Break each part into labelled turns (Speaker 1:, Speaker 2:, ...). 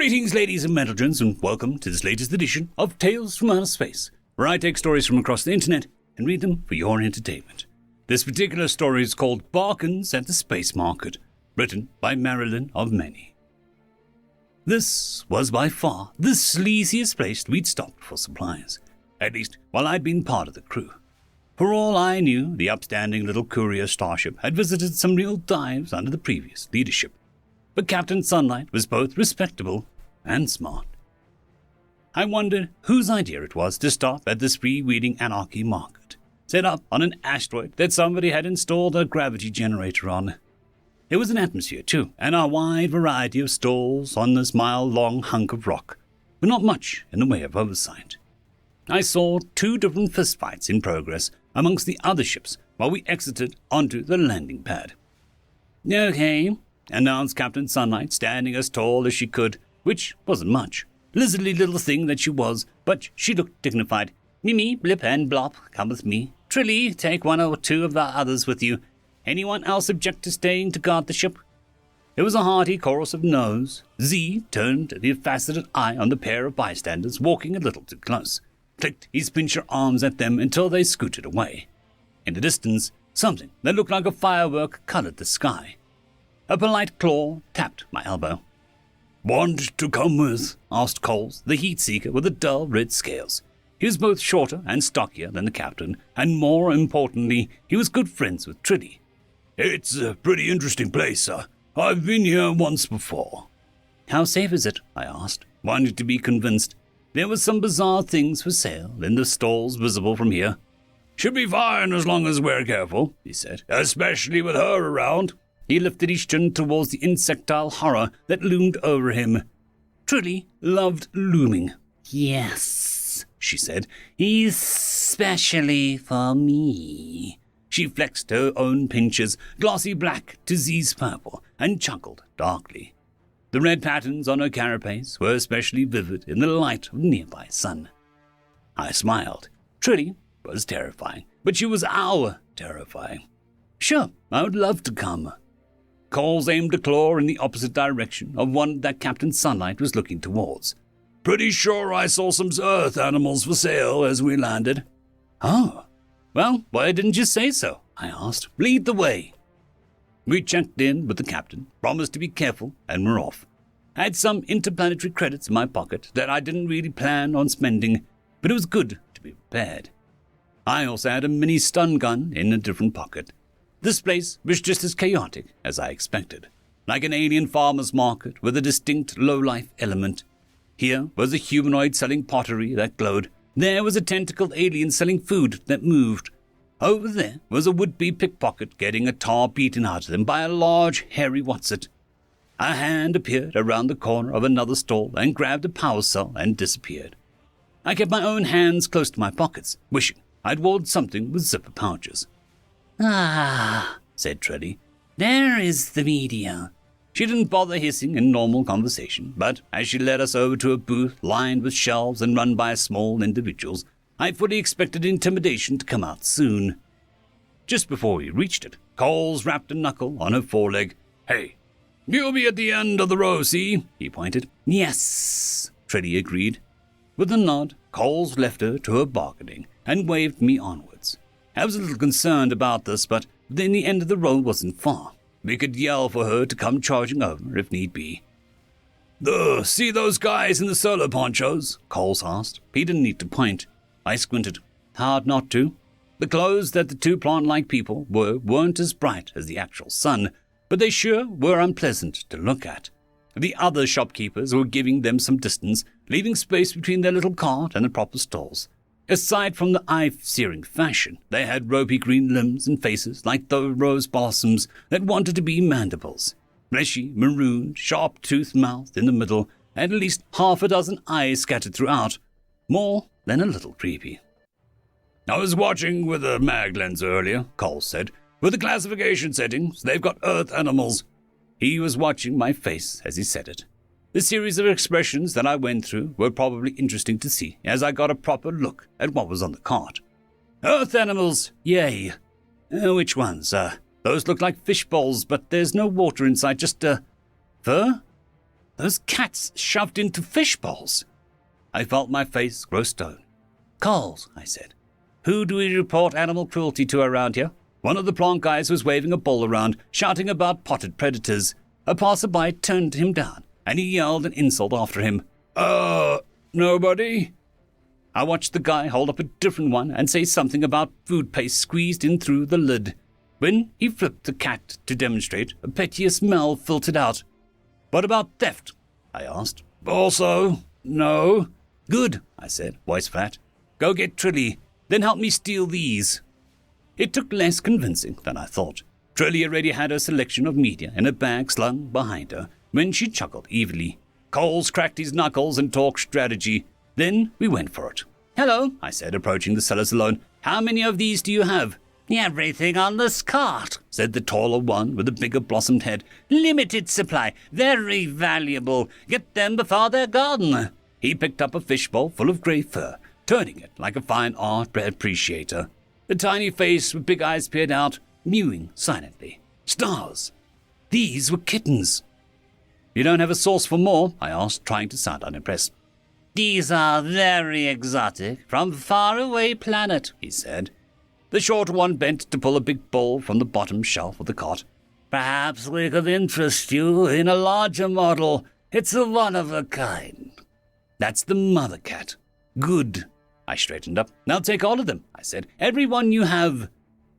Speaker 1: Greetings, ladies and gentlemen, and welcome to this latest edition of Tales from Outer Space, where I take stories from across the internet and read them for your entertainment. This particular story is called Bargains at the Space Market, written by MarlynnOfMany. This was by far the sleaziest place we'd stopped for supplies, at least while I'd been part of the crew. For all I knew, the upstanding little courier starship had visited some real dives under the previous leadership. But Captain Sunlight was both respectable and smart. I wondered whose idea it was to stop at this freewheeling anarchy market, set up on an asteroid that somebody had installed a gravity generator on. There was an atmosphere, too, and a wide variety of stalls on this mile-long hunk of rock, but not much in the way of oversight. I saw 2 different fistfights in progress amongst the other ships while we exited onto the landing pad. "Okay," announced Captain Sunlight, standing as tall as she could, which wasn't much. Lizardly little thing that she was, but she looked dignified. "Mimi, Blip, and Blop, come with me. Trilly, take 1 or 2 of the others with you. Anyone else object to staying to guard the ship?" There was a hearty chorus of no's. Z turned the faceted eye on the pair of bystanders walking a little too close, clicked his pincher arms at them until they scooted away. In the distance, something that looked like a firework colored the sky. A polite claw tapped my elbow. "Want to come with?" asked Coles, the heat seeker with the dull red scales. He was both shorter and stockier than the captain, and more importantly, he was good friends with Trilly. "It's a pretty interesting place, sir. I've been here once before." "How safe is it?" I asked, wanting to be convinced. There were some bizarre things for sale in the stalls visible from here. "Should be fine as long as we're careful," he said, "especially with her around." He lifted his chin towards the insectile horror that loomed over him. Trilly loved looming. "Yes," she said, "especially for me." She flexed her own pinches, glossy black to Z's purple, and chuckled darkly. The red patterns on her carapace were especially vivid in the light of the nearby sun. I smiled. Trilly was terrifying, but she was our terrifying. "Sure, I would love to come." Coles aimed a claw in the opposite direction of one that Captain Sunlight was looking towards. "Pretty sure I saw some Earth animals for sale as we landed." "Oh, well, why didn't you say so?" I asked. "Lead the way." We checked in with the captain, promised to be careful, and were off. I had some interplanetary credits in my pocket that I didn't really plan on spending, but it was good to be prepared. I also had a mini stun gun in a different pocket. This place was just as chaotic as I expected, like an alien farmer's market with a distinct low-life element. Here was a humanoid selling pottery that glowed. There was a tentacled alien selling food that moved. Over there was a would-be pickpocket getting a tar beaten out of them by a large, hairy what's-it. A hand appeared around the corner of another stall and grabbed a power cell and disappeared. I kept my own hands close to my pockets, wishing I'd worn something with zipper pouches. "Ah," said Trilly, "there is the media." She didn't bother hissing in normal conversation, but as she led us over to a booth lined with shelves and run by small individuals, I fully expected intimidation to come out soon. Just before we reached it, Coles rapped a knuckle on her foreleg. "Hey, you'll be at the end of the row, see?" he pointed. "Yes," Trilly agreed. With a nod, Coles left her to her bargaining and waved me onwards. I was a little concerned about this, but then the end of the row wasn't far. We could yell for her to come charging over if need be. "See those guys in the solar ponchos?" Coles asked. He didn't need to point. I squinted. Hard not to. The clothes that the 2 plant-like people weren't as bright as the actual sun, but they sure were unpleasant to look at. The other shopkeepers were giving them some distance, leaving space between their little cart and the proper stalls. Aside from the eye-searing fashion, they had ropey green limbs and faces like those rose blossoms that wanted to be mandibles. Fleshy, marooned, sharp-toothed mouth in the middle, and at least half a dozen eyes scattered throughout. More than a little creepy. "I was watching with a mag lens earlier," Coles said. "With the classification settings, they've got Earth animals." He was watching my face as he said it. The series of expressions that I went through were probably interesting to see as I got a proper look at what was on the cart. "Earth animals, yay." "Which ones? Those look like fish bowls, but there's no water inside, just, fur?" Those cats shoved into fish bowls. I felt my face grow stone. Coles, I said. Who do we report animal cruelty to around here? One of the plant guys was waving a bowl around, shouting about potted predators. A passerby turned him down, and he yelled an insult after him. Nobody? I watched the guy hold up a different one and say something about food paste squeezed in through the lid. When he flipped the cat to demonstrate, a piteous smell filtered out. What about theft? I asked. Also, no. Good, I said, voice flat. Go get Trilly, then help me steal these. It took less convincing than I thought. Trilly already had her selection of media in a bag slung behind her when she chuckled evilly. Coles cracked his knuckles and talked strategy. Then we went for it. Hello, I said, approaching the sellers alone. How many of these do you have? Everything on this cart, said the taller one with the bigger blossomed head. Limited supply, very valuable. Get them before they're gone. He picked up a fishbowl full of grey fur, turning it like a fine art appreciator. The tiny face with big eyes peered out, mewing silently. Stars! These were kittens. You don't have a source for more? I asked, trying to sound unimpressed. These are very exotic, from faraway planet, he said. The short one bent to pull a big bowl from the bottom shelf of the cart. Perhaps we could interest you in a larger model. It's a one of a kind. That's the mother cat. Good. I straightened up. Now take all of them, I said. Every one you have.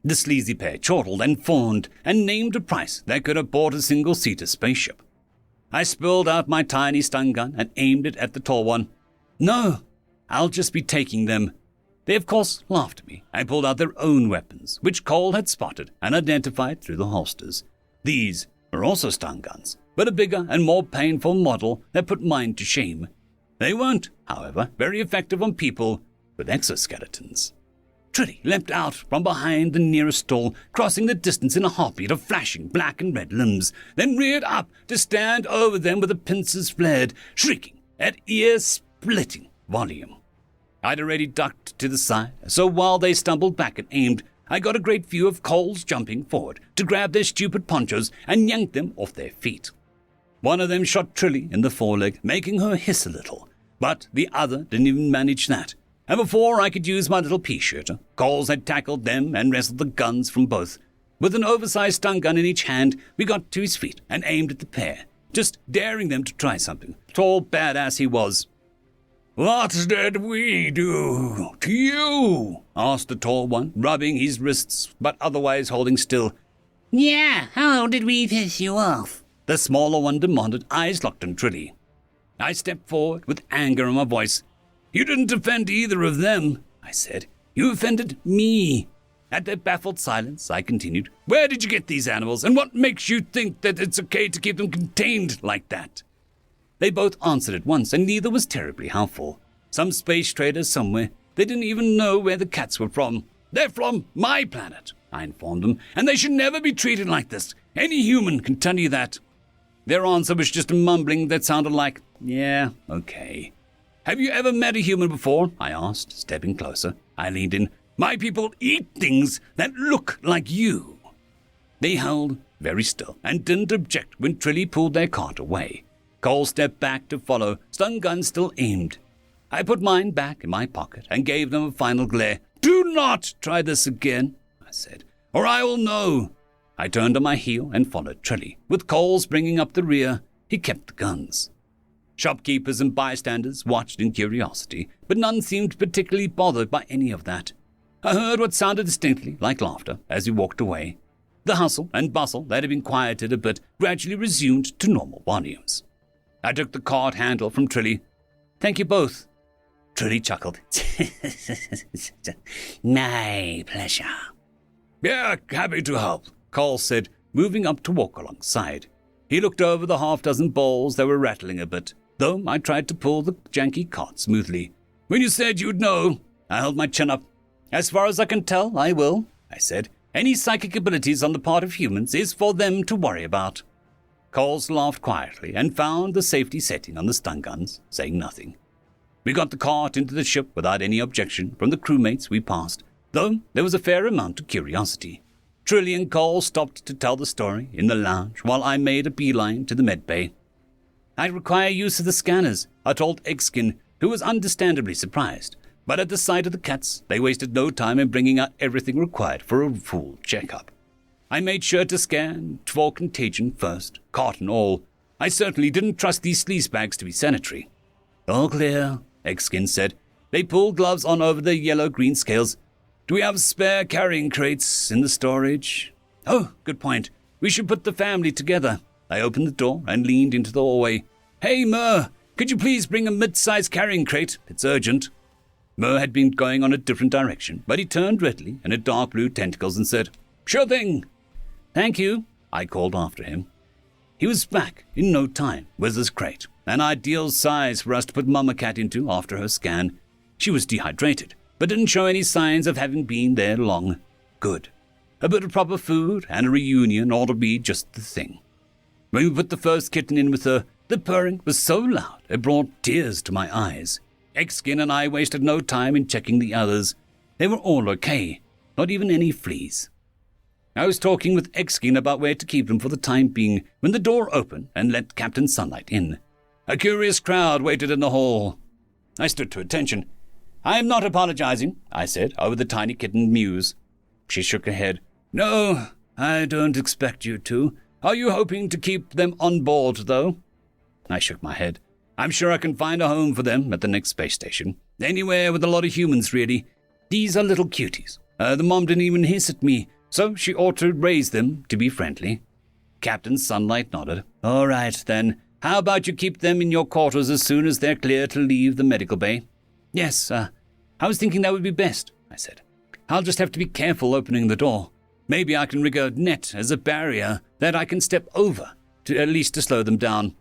Speaker 1: The sleazy pair chortled and fawned and named a price that could have bought a single-seater spaceship. I spilled out my tiny stun gun and aimed it at the tall one. No, I'll just be taking them. They, of course, laughed at me and pulled out their own weapons, which Cole had spotted and identified through the holsters. These were also stun guns, but a bigger and more painful model that put mine to shame. They weren't, however, very effective on people with exoskeletons. Trilly leapt out from behind the nearest stall, crossing the distance in a heartbeat of flashing black and red limbs, then reared up to stand over them with the pincers flared, shrieking at ear-splitting volume. I'd already ducked to the side, so while they stumbled back and aimed, I got a great view of Coles jumping forward to grab their stupid ponchos and yank them off their feet. One of them shot Trilly in the foreleg, making her hiss a little, but the other didn't even manage that. And before I could use my little pea-shooter, Coles had tackled them and wrestled the guns from both. With an oversized stun gun in each hand, we got to his feet and aimed at the pair, just daring them to try something. Tall badass he was. What did we do to you? Asked the tall one, rubbing his wrists, but otherwise holding still. Yeah, how did we piss you off? The smaller one demanded, eyes locked on Trilly. I stepped forward with anger in my voice. You didn't offend either of them, I said. You offended me. At their baffled silence, I continued. Where did you get these animals, and what makes you think that it's okay to keep them contained like that? They both answered at once, and neither was terribly helpful. Some space traders somewhere. They didn't even know where the cats were from. They're from my planet, I informed them, and they should never be treated like this. Any human can tell you that. Their answer was just a mumbling that sounded like, yeah, okay. Have you ever met a human before? I asked, stepping closer. I leaned in. My people eat things that look like you. They held very still and didn't object when Trilly pulled their cart away. Cole stepped back to follow, stun gun still aimed. I put mine back in my pocket and gave them a final glare. Do not try this again, I said, or I will know. I turned on my heel and followed Trilly. With Coles bringing up the rear, he kept the guns. Shopkeepers and bystanders watched in curiosity, but none seemed particularly bothered by any of that. I heard what sounded distinctly like laughter as we walked away. The hustle and bustle that had been quieted a bit gradually resumed to normal volumes. I took the cart handle from Trilly. Thank you both. Trilly chuckled. My pleasure. Yeah, happy to help, Cole said, moving up to walk alongside. He looked over the half-dozen bowls that were rattling a bit, though I tried to pull the janky cart smoothly. When you said you'd know, I held my chin up. As far as I can tell, I will, I said. Any psychic abilities on the part of humans is for them to worry about. Coles laughed quietly and found the safety setting on the stun guns, saying nothing. We got the cart into the ship without any objection from the crewmates we passed, though there was a fair amount of curiosity. Trilly and Cole stopped to tell the story in the lounge while I made a beeline to the med bay. I require use of the scanners, I told Eggskin, who was understandably surprised. But at the sight of the cats, they wasted no time in bringing out everything required for a full checkup. I made sure to scan for contagion first, cot and all. I certainly didn't trust these sleazebags to be sanitary. All clear, Eggskin said. They pulled gloves on over the yellow-green scales. Do we have spare carrying crates in the storage? Oh, good point. We should put the family together. I opened the door and leaned into the hallway. Hey, Mur, could you please bring a mid-sized carrying crate? It's urgent. Mur had been going on a different direction, but he turned readily and had dark blue tentacles and said, Sure thing. Thank you, I called after him. He was back in no time with his crate, an ideal size for us to put Mama Cat into after her scan. She was dehydrated, but didn't show any signs of having been there long. Good. A bit of proper food and a reunion ought to be just the thing. When we put the first kitten in with her, the purring was so loud it brought tears to my eyes. Eggskin and I wasted no time in checking the others. They were all okay, not even any fleas. I was talking with Eggskin about where to keep them for the time being when the door opened and let Captain Sunlight in. A curious crowd waited in the hall. I stood to attention. I am not apologizing, I said, over the tiny kitten Muse. She shook her head. No, I don't expect you to. Are you hoping to keep them on board, though? I shook my head. I'm sure I can find a home for them at the next space station. Anywhere with a lot of humans, really. These are little cuties. The mom didn't even hiss at me, so she ought to raise them to be friendly. Captain Sunlight nodded. All right, then. How about you keep them in your quarters as soon as they're clear to leave the medical bay? Yes, I was thinking that would be best, I said. I'll just have to be careful opening the door. Maybe I can rig a net as a barrier that I can step over, at least to slow them down.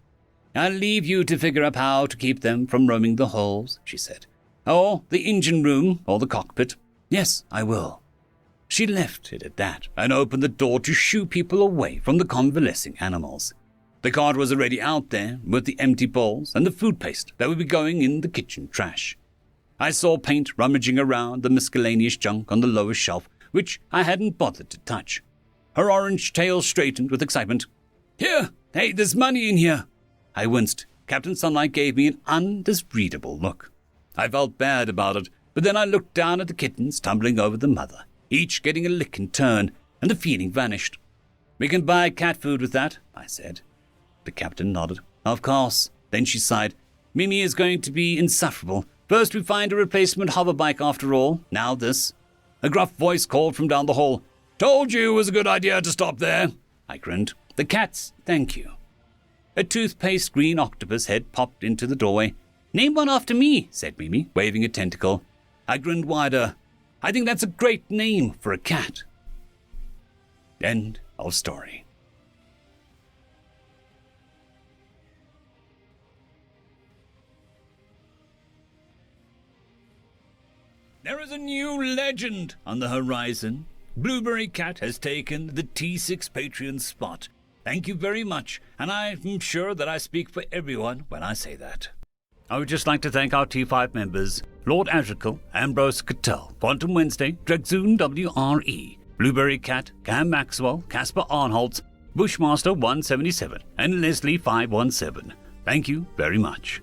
Speaker 1: I'll leave you to figure out how to keep them from roaming the halls, she said. Or the engine room, or the cockpit. Yes, I will. She left it at that, and opened the door to shoo people away from the convalescing animals. The cart was already out there, with the empty bowls and the food paste that would be going in the kitchen trash. I saw Paint rummaging around the miscellaneous junk on the lowest shelf, which I hadn't bothered to touch. Her orange tail straightened with excitement. Here! Hey, there's money in here! I winced. Captain Sunlight gave me an undisreadable look. I felt bad about it, but then I looked down at the kittens tumbling over the mother, each getting a lick in turn, and the feeling vanished. We can buy cat food with that, I said. The captain nodded. Of course. Then she sighed. Mimi is going to be insufferable. First we find a replacement hoverbike after all. Now this. A gruff voice called from down the hall. Told you it was a good idea to stop there. I grinned. The cats, thank you. A toothpaste green octopus head popped into the doorway. Name one after me, said Mimi, waving a tentacle. I grinned wider. I think that's a great name for a cat. End of story. There is a new legend on the horizon. Blueberry Cat has taken the T6 Patreon spot. Thank you very much, and I'm sure that I speak for everyone when I say that. I would just like to thank our T5 members, Lord Azrical, Ambrose Cattell, Quantum Wednesday, Drexoon WRE, Blueberry Cat, Cam Maxwell, Casper Arnholtz, Bushmaster 177, and Leslie 517. Thank you very much.